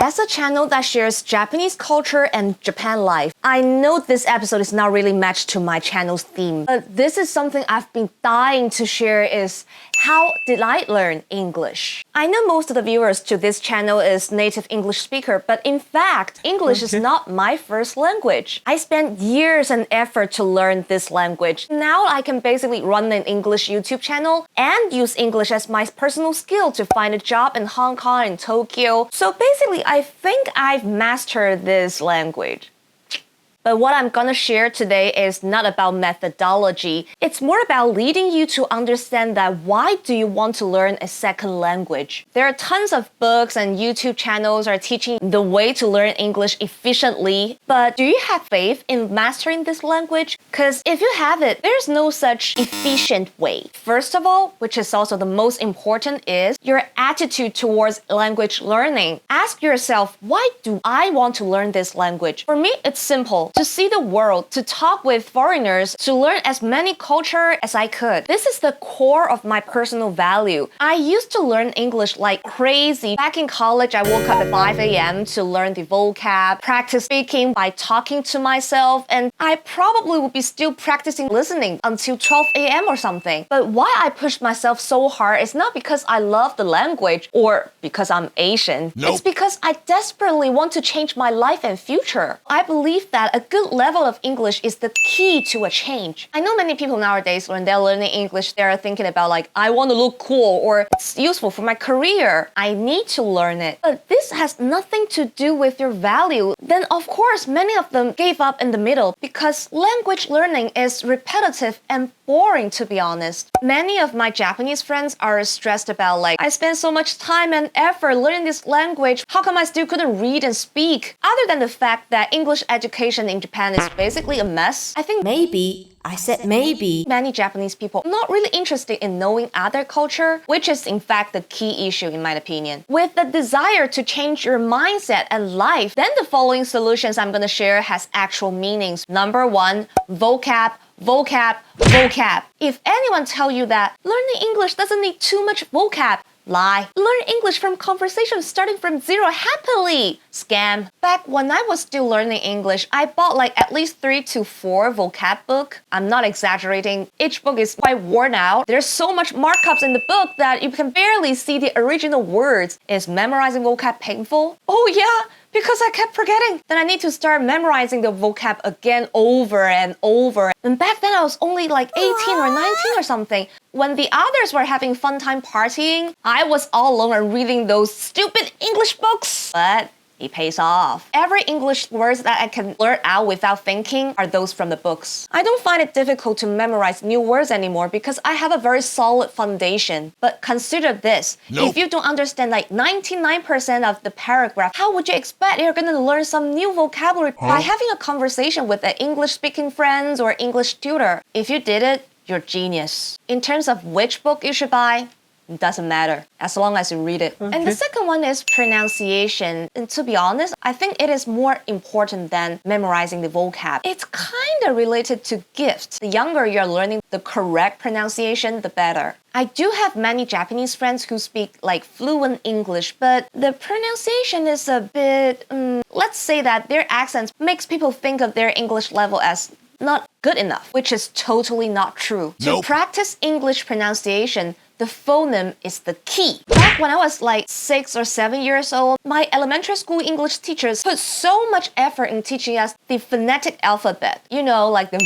As a channel that shares Japanese culture and Japan life, I know this episode is not really matched to my channel's theme, but this is something I've been dying to share is how did I learn English? I know most of the viewers to this channel is native English speaker, but in fact, English is not my first language. I spent years and effort to learn this language. Now I can basically run an English YouTube channel and use English as my personal skill to find a job in Hong Kong and Tokyo. So basically, I think I've mastered this language. But what I'm gonna share today is not about methodology. It's more about leading you to understand that why do you want to learn a second language? There are tons of books and YouTube channels are teaching the way to learn English efficiently. But do you have faith in mastering this language? Because if you have it, there's no such efficient way. First of all, which is also the most important, is your attitude towards language learning. Ask yourself, why do I want to learn this language? For me, it's simple. To see the world, to talk with foreigners, to learn as many culture as I could. This is the core of my personal value. I used to learn English like crazy. Back in college, I woke up at 5 a.m. to learn the vocab, practice speaking by talking to myself, and I probably would be still practicing listening until 12 a.m. or something. But why I pushed myself so hard is not because I love the language or because I'm Asian. Nope. It's because I desperately want to change my life and future. I believe that a good level of English is the key to a change. I know many people nowadays, when they're learning English, they're thinking about like, I want to look cool or it's useful for my career. I need to learn it. But this has nothing to do with your value. Then of course, many of them gave up in the middle because language learning is repetitive and boring, to be honest. Many of my Japanese friends are stressed about like, I spent so much time and effort learning this language. How come I still couldn't read and speak? Other than the fact that English education in Japan is basically a mess, I think I said maybe many Japanese people are not really interested in knowing other culture, which is in fact the key issue in my opinion. With the desire to change your mindset and life, then the following solutions I'm gonna share has actual meanings. Number one, vocab, vocab, vocab. If anyone tell you that learning English doesn't need too much vocab, lie. Learn English from conversations starting from zero happily. Scam. Back when I was still learning English, I bought like at least 3 to 4 vocab book. I'm not exaggerating. Each book is quite worn out. There's so much markups in the book that you can barely see the original words. Is memorizing vocab painful? Oh yeah, because I kept forgetting. Then I need to start memorizing the vocab again over and over. And back then I was only like 18 or 19 or something. When the others were having fun time partying, I was all alone and reading those stupid English books. But it pays off. Every English words that I can blurt out without thinking are those from the books. I don't find it difficult to memorize new words anymore because I have a very solid foundation. But consider this. Nope. If you don't understand like 99% of the paragraph, how would you expect you're gonna learn some new vocabulary by having a conversation with an English-speaking friends or English tutor? If you did it, you're genius. In terms of which book you should buy, it doesn't matter, as long as you read it. Okay. And the second one is pronunciation. And to be honest, I think it is more important than memorizing the vocab. It's kind of related to gifts. The younger you're learning the correct pronunciation, the better. I do have many Japanese friends who speak like fluent English, but the pronunciation is a bit, let's say that their accents makes people think of their English level as not good enough, which is totally not true. Nope. To practice English pronunciation, the phoneme is the key. Back when I was like 6 or 7 years old, my elementary school English teachers put so much effort in teaching us the phonetic alphabet. You know, like the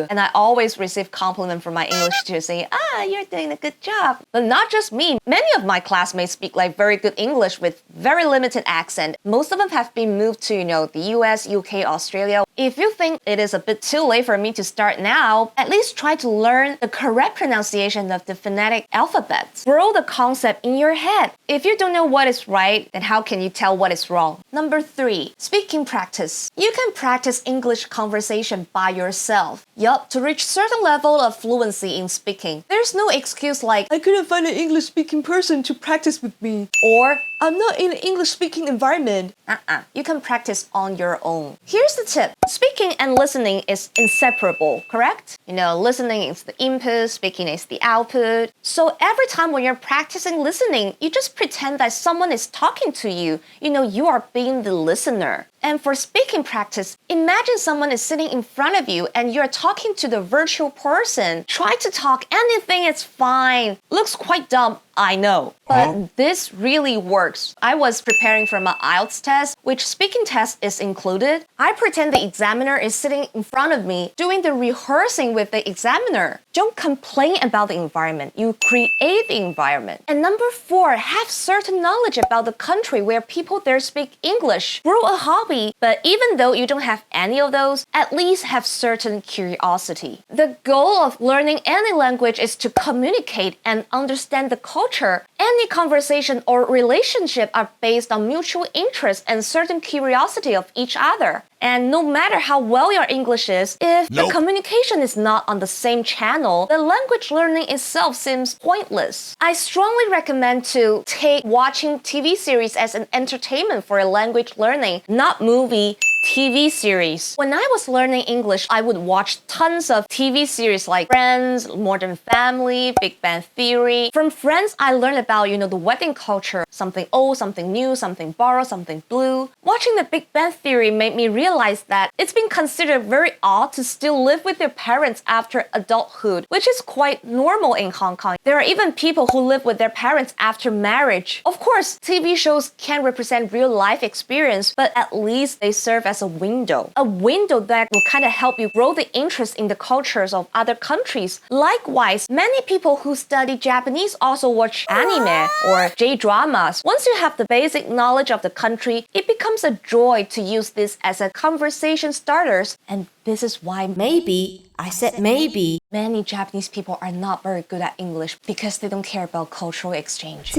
and I always receive compliment from my English teacher saying, you're doing a good job. But not just me. Many of my classmates speak like very good English with very limited accent. Most of them have been moved to, the US, UK, Australia. If you think it is a bit too late for me to start now, at least try to learn the correct pronunciation of the phonetic alphabet. Grow the concept in your head. If you don't know what is right, then how can you tell what is wrong? Number 3, speaking practice. You can practice English conversation by yourself. Yup, to reach certain level of fluency in speaking. There's no excuse like, I couldn't find an English speaking person to practice with me. Or I'm not in an English-speaking environment. You can practice on your own. Here's the tip. Speaking and listening is inseparable, correct? Listening is the input, speaking is the output. So every time when you're practicing listening, you just pretend that someone is talking to you. You are being the listener. And for speaking practice, imagine someone is sitting in front of you and you're talking to the virtual person. Try to talk anything, it's fine. Looks quite dumb, I know. But this really works. I was preparing for my IELTS test, which speaking test is included. I pretend the examiner is sitting in front of me, doing the rehearsing with the examiner. Don't complain about the environment. You create the environment. And number 4, have certain knowledge about the country where people there speak English. Grow a hobby, but even though you don't have any of those, at least have certain curiosity. The goal of learning any language is to communicate and understand the culture. Any conversation or relationship are based on mutual interest and certain curiosity of each other. And no matter how well your English is, if the communication is not on the same channel, the language learning itself seems pointless. I strongly recommend to take watching TV series as an entertainment for language learning, not movie, TV series. When I was learning English, I would watch tons of TV series like Friends, Modern Family, Big Bang Theory. From Friends, I learned about, the wedding culture, something old, something new, something borrowed, something blue. Watching the Big Bang Theory made me realize that it's been considered very odd to still live with their parents after adulthood, which is quite normal in Hong Kong. There are even people who live with their parents after marriage. Of course, TV shows can represent real life experience, but at least they serve as a window that will kind of help you grow the interest in the cultures of other countries. Likewise, many people who study Japanese also watch anime or J-dramas. Once you have the basic knowledge of the country, it becomes a joy to use this as a conversation starters. And this is why maybe many Japanese people are not very good at English because they don't care about cultural exchange.